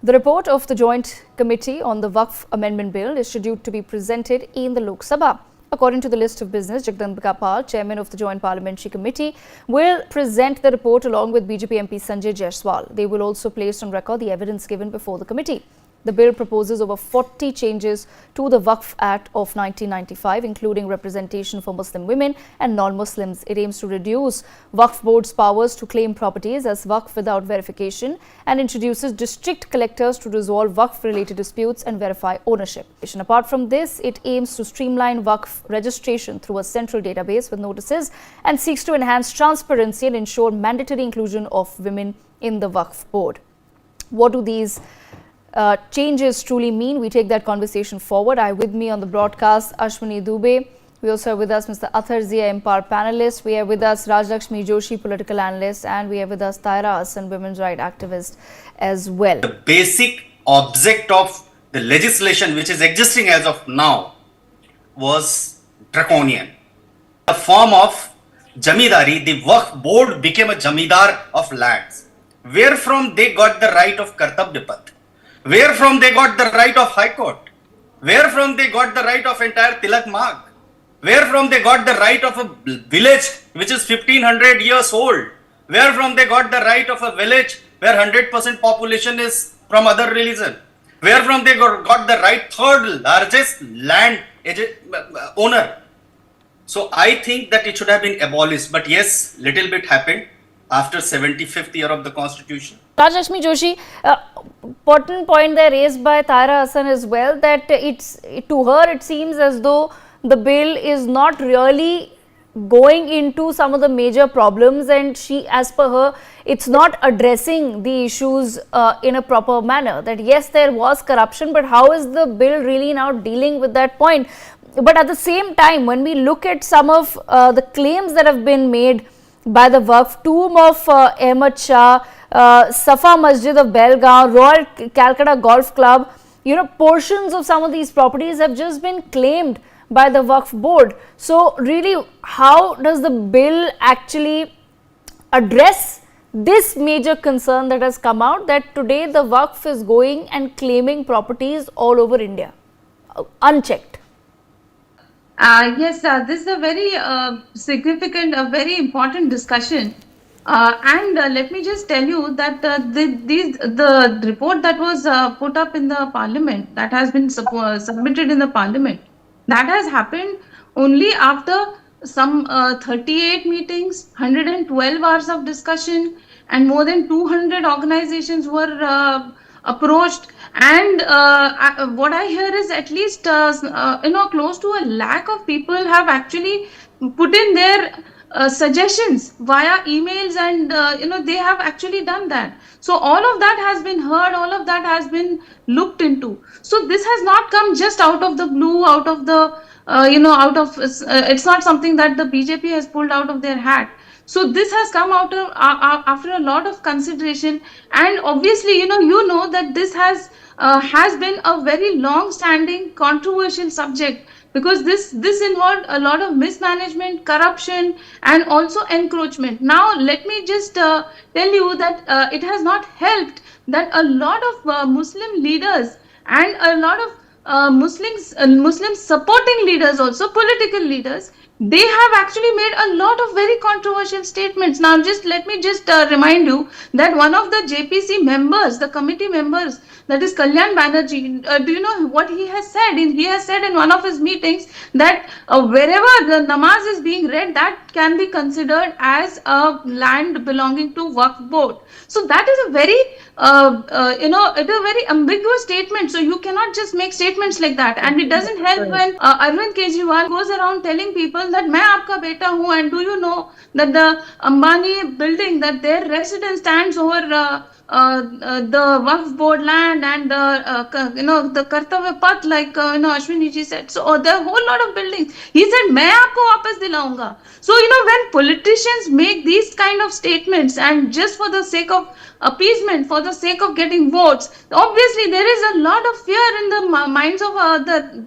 The report of the Joint Committee on the Waqf Amendment Bill is scheduled to be presented in the Lok Sabha. According to the list of business, Jagdambika Pal, chairman of the Joint Parliamentary Committee, will present the report along with BJP MP Sanjay Jaiswal. They will also place on record the evidence given before the committee. The bill proposes over 40 changes to the Waqf Act of 1995, including representation for Muslim women and non-Muslims. It aims to reduce Waqf Board's powers to claim properties as Waqf without verification and introduces district collectors to resolve Waqf-related disputes and verify ownership. Apart from this, it aims to streamline Waqf registration through a central database with notices and seeks to enhance transparency and ensure mandatory inclusion of women in the Waqf Board. What do these changes truly mean? We take that conversation forward. With me on the broadcast, Ashwini Dubey. We also have with us Mr. Athar Zia, Empower panelist. We have with us Rajlakshmi Joshi, political analyst, and we have with us Taira Hassan, women's rights activist as well. The basic object of the legislation which is existing as of now was draconian. A form of jamidari, the Waqf Board became a jamidar of lands, where from they got the right of Kartabya Path, where from they got the right of High Court, where from they got the right of entire Tilak Marg, where from they got the right of a village which is 1500 years old, where from they got the right of a village where 100% population is from other religion, where from they got the right third largest land owner. So I think that it should have been abolished, but yes, little bit happened after 75th year of the constitution. Rajlakshmi Joshi, important point there raised by Taira Hassan as well, that to her it seems as though the bill is not really going into some of the major problems, and she, as per her, it's not addressing the issues in a proper manner. That yes, there was corruption, but how is the bill really now dealing with that point? But at the same time, when we look at some of the claims that have been made by the Waqf, tomb of Ahmad Shah, Safa Masjid of Belgaum, Royal Calcutta Golf Club, portions of some of these properties have just been claimed by the Waqf Board. So really, how does the bill actually address this major concern that has come out, that today the Waqf is going and claiming properties all over India, unchecked? Yes, this is a very significant, a very important discussion. And let me just tell you that the report that was put up in the parliament, that has been submitted in the parliament, that has happened only after some 38 meetings, 112 hours of discussion, and more than 200 organizations were approached. And what I hear is at least close to a lakh of people have actually put in their suggestions via emails, and they have actually done that. So all of that has been heard, all of that has been looked into. So this has not come just out of the blue, out of the it's not something that the BJP has pulled out of their hat. So this has come out of, after a lot of consideration, and obviously you know that this has been a very long-standing controversial subject, because this involved a lot of mismanagement, corruption, and also encroachment. Now let me just tell you that it has not helped that a lot of Muslim leaders and a lot of Muslim supporting leaders, also political leaders, they have actually made a lot of very controversial statements. Now let me remind you that one of the JPC members, the committee members, that is Kalyan Banerjee, do you know what he has said? He has said in one of his meetings that wherever the namaz is being read, that can be considered as a land belonging to Waqf Board. So that is a very it is a very ambiguous statement. So you cannot just make statements like that. And it doesn't help when Arvind Kejriwal goes around telling people that main aapka beta hu, and do you know that the Ambani building, that their residence stands over the Waqf Board land and the Kartavya Path, like Ashwini ji said. So there are a whole lot of buildings. He said, "Main aapko wapas dilaunga." So when politicians make these kind of statements, and just for the sake of appeasement, for the sake of getting votes, obviously there is a lot of fear in the minds of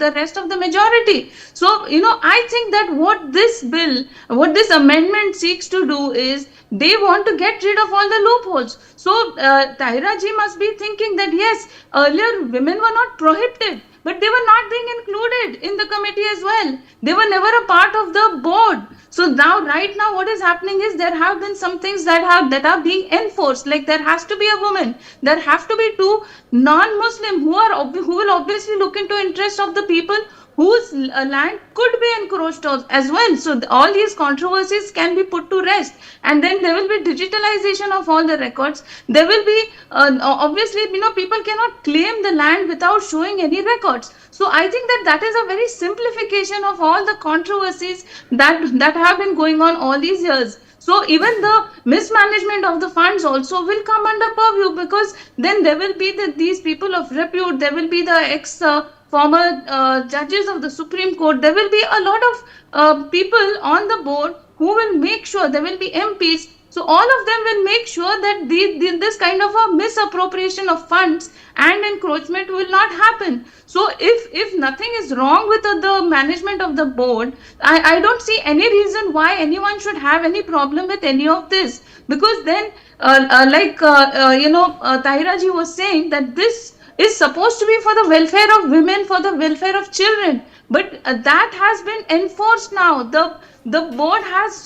the rest of the majority. So I think that what this amendment seeks to do is they want to get rid of all the loopholes. So Tahira ji must be thinking that yes, earlier women were not prohibited, but they were not being included in the committee as well. They were never a part of the board. So now, right now, what is happening is there have been some things that are being enforced. Like there has to be a woman, there have to be two non-Muslim who will obviously look into interest of the people whose land could be encroached as well. So all these controversies can be put to rest, and then there will be digitalization of all the records. There will be obviously, people cannot claim the land without showing any records. So I think that is a very simplification of all the controversies that have been going on all these years. So even the mismanagement of the funds also will come under purview, because then there will be these people of repute, there will be the former judges of the Supreme Court, there will be a lot of people on the board who will make sure, there will be MPs, so all of them will make sure that this kind of a misappropriation of funds and encroachment will not happen. So if nothing is wrong with the management of the board, I don't see any reason why anyone should have any problem with any of this, because then Tahira ji was saying that this is supposed to be for the welfare of women, for the welfare of children, but that has been enforced now. The board has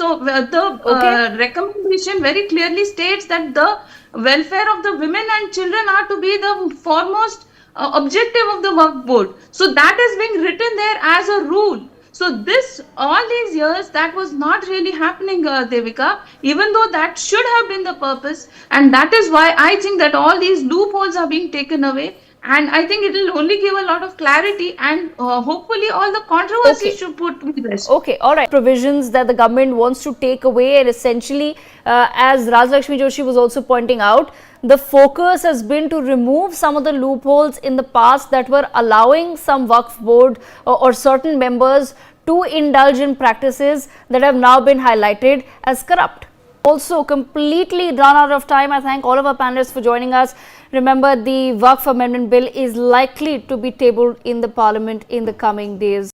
recommendation very clearly states that the welfare of the women and children are to be the foremost objective of the work board. So that is being written there as a rule. So this, all these years, that was not really happening, Devika, even though that should have been the purpose. And that is why I think that all these loopholes are being taken away. And I think it will only give a lot of clarity, and hopefully all the controversies should put to rest. Okay, all right. Provisions that the government wants to take away, and essentially, as Rajlakshmi Joshi was also pointing out, the focus has been to remove some of the loopholes in the past that were allowing some Waqf board or certain members to indulge in practices that have now been highlighted as corrupt. Also completely run out of time. I thank all of our panelists for joining us. Remember, the Waqf Amendment Bill is likely to be tabled in the Parliament in the coming days.